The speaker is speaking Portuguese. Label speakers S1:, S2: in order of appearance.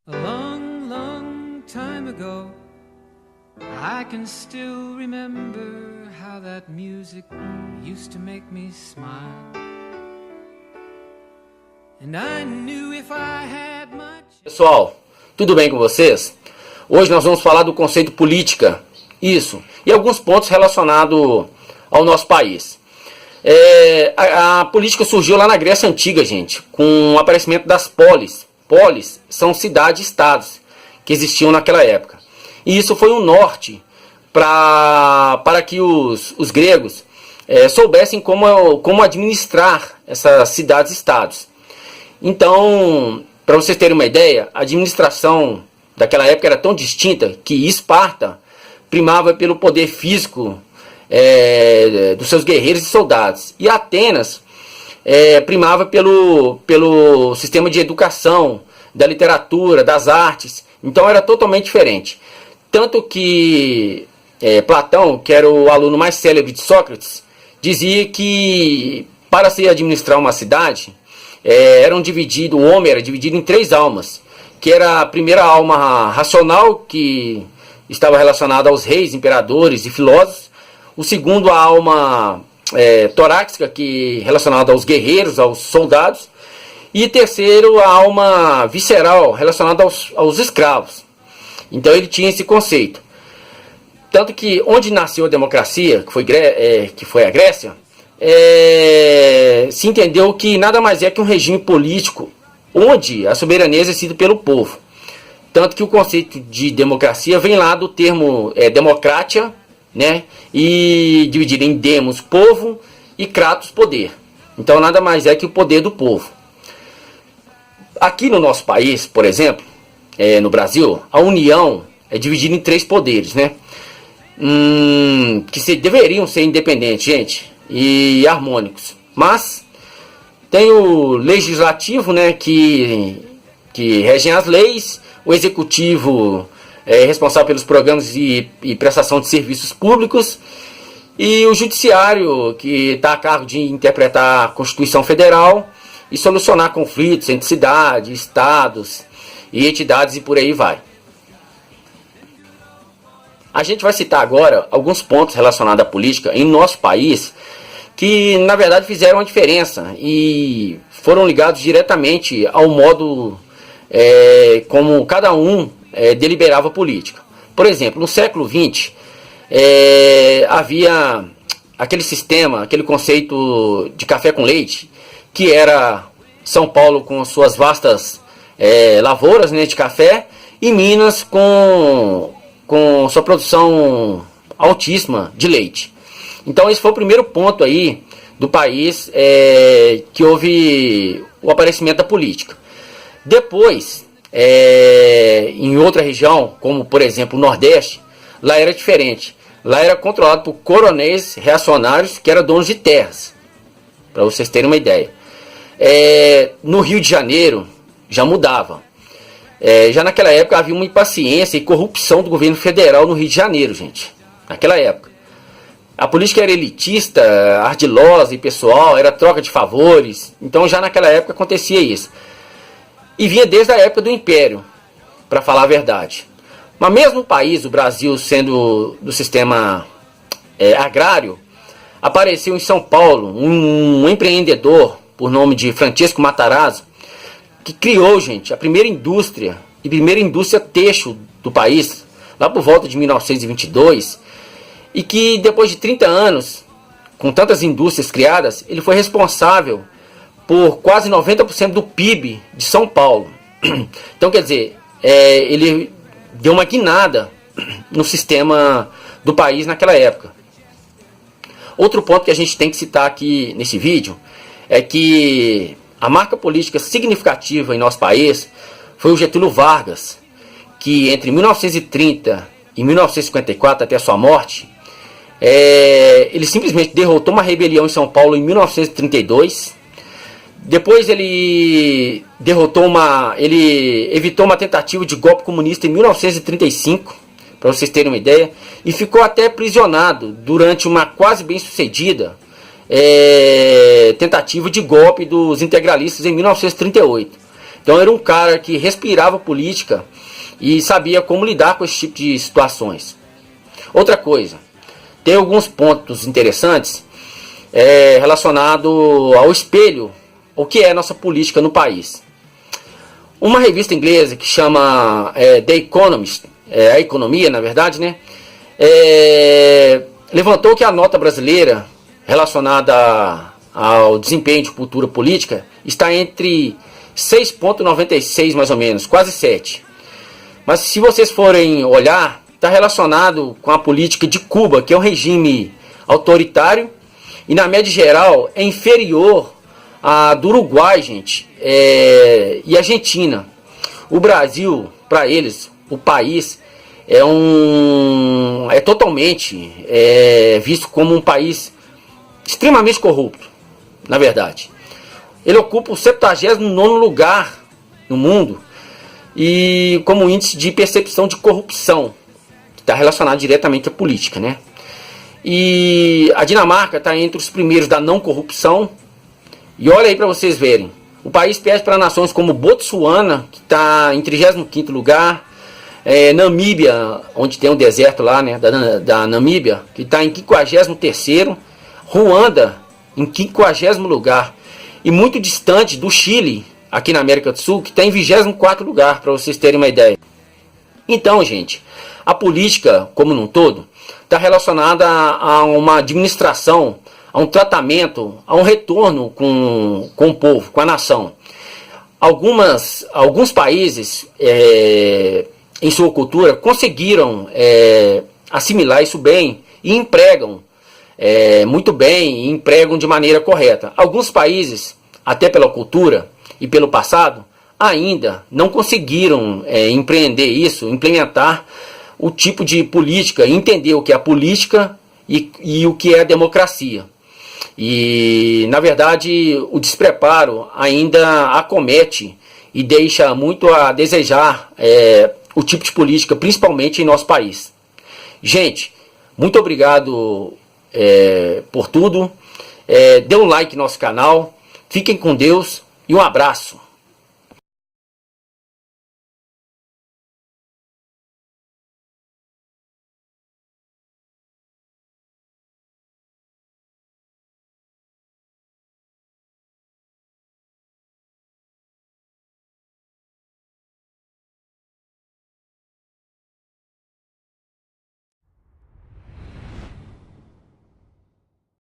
S1: A long, long time ago, I can still remember how that music used to make me smile. And I knew if I had much...
S2: Pessoal, tudo bem com vocês? Hoje nós vamos falar do conceito política, isso, e alguns pontos relacionados ao nosso país. A política surgiu lá na Grécia Antiga, gente, com o aparecimento das polis. Polis são cidades-estados que existiam naquela época. E isso foi um norte para que os gregos soubessem como administrar essas cidades-estados. Então, para vocês terem uma ideia, a administração daquela época era tão distinta que Esparta primava pelo poder físico dos seus guerreiros e soldados. E Atenas primava pelo sistema de educação, da literatura, das artes. Então era totalmente diferente. Tanto que Platão, que era o aluno mais célebre de Sócrates, dizia que para se administrar uma cidade, o homem era dividido em 3 almas, que era a primeira alma racional, que estava relacionada aos reis, imperadores e filósofos. O segundo, a alma torácica, que relacionada aos guerreiros, aos soldados. E terceiro, a alma visceral, relacionada aos escravos. Então ele tinha esse conceito. Tanto que onde nasceu a democracia, que foi a Grécia, se entendeu que nada mais é que um regime político onde a soberania é exercida pelo povo. Tanto que o conceito de democracia vem lá do termo democratia, né? E dividido em demos, povo, e kratos, poder. Então nada mais é que o poder do povo. Aqui no nosso país, por exemplo, no Brasil, a União é dividida em 3 poderes, né? Que deveriam ser independentes, gente, e harmônicos. Mas tem o legislativo, né, que regem as leis, o executivo é responsável pelos programas e prestação de serviços públicos, e o judiciário, que está a cargo de interpretar a Constituição Federal e solucionar conflitos entre cidades, estados e entidades e por aí vai. A gente vai citar agora alguns pontos relacionados à política em nosso país que na verdade fizeram a diferença e foram ligados diretamente ao modo como cada um deliberava a política. Por exemplo, no século XX havia aquele sistema, aquele conceito de café com leite, que era São Paulo com suas vastas lavouras, né, de café, e Minas com sua produção altíssima de leite. Então esse foi o primeiro ponto aí do país que houve o aparecimento da política. Depois, em outra região, como por exemplo o Nordeste, lá era diferente. Lá era controlado por coronéis reacionários que eram donos de terras, para vocês terem uma ideia. No Rio de Janeiro já mudava. Já naquela época havia uma impaciência e corrupção do governo federal no Rio de Janeiro, gente. Naquela época. A política era elitista, ardilosa e pessoal, era troca de favores. Então já naquela época acontecia isso. E vinha desde a época do Império, para falar a verdade. Mas mesmo o país, o Brasil, sendo do sistema agrário, apareceu em São Paulo um empreendedor por nome de Francisco Matarazzo, que criou, gente, a primeira indústria têxtil do país, lá por volta de 1922, e que depois de 30 anos, com tantas indústrias criadas, ele foi responsável por quase 90% do PIB de São Paulo. Então, quer dizer, ele deu uma guinada no sistema do país naquela época. Outro ponto que a gente tem que citar aqui nesse vídeo é que a marca política significativa em nosso país foi o Getúlio Vargas, que entre 1930 e 1954, até a sua morte, ele simplesmente derrotou uma rebelião em São Paulo em 1932. Depois ele evitou uma tentativa de golpe comunista em 1935, para vocês terem uma ideia, e ficou até aprisionado durante uma quase bem sucedida tentativa de golpe dos integralistas em 1938. Então era um cara que respirava política e sabia como lidar com esse tipo de situações. Outra coisa, tem alguns pontos interessantes relacionado ao espelho, o que é nossa política no país. Uma revista inglesa que chama The Economist, a economia na verdade, né, levantou que a nota brasileira relacionada ao desempenho de cultura política está entre 6,96 mais ou menos, quase 7. Mas se vocês forem olhar, está relacionado com a política de Cuba, que é um regime autoritário, e na média geral é inferior à do Uruguai, gente, e Argentina. O Brasil, para eles, o país, é totalmente visto como um país extremamente corrupto, na verdade. Ele ocupa o 79º lugar no mundo e como índice de percepção de corrupção, que está relacionado diretamente à política, né? E a Dinamarca está entre os primeiros da não corrupção. E olha aí para vocês verem, o país perde para nações como Botsuana, que está em 35º lugar, Namíbia, onde tem um deserto lá, né, da Namíbia, que está em 53º, Ruanda em 50º lugar, e muito distante do Chile, aqui na América do Sul, que está em 24º lugar, para vocês terem uma ideia. Então, gente, a política, como num todo, está relacionada a uma administração, a um tratamento, a um retorno com o povo, com a nação. Alguns países, em sua cultura, conseguiram assimilar isso bem e empregam muito bem e empregam de maneira correta. Alguns países, até pela cultura e pelo passado, ainda não conseguiram empreender isso, implementar o tipo de política, entender o que é a política e o que é a democracia. E, na verdade, o despreparo ainda acomete e deixa muito a desejar o tipo de política, principalmente em nosso país. Gente, muito obrigado por tudo. Dê um like no nosso canal. Fiquem com Deus e um abraço.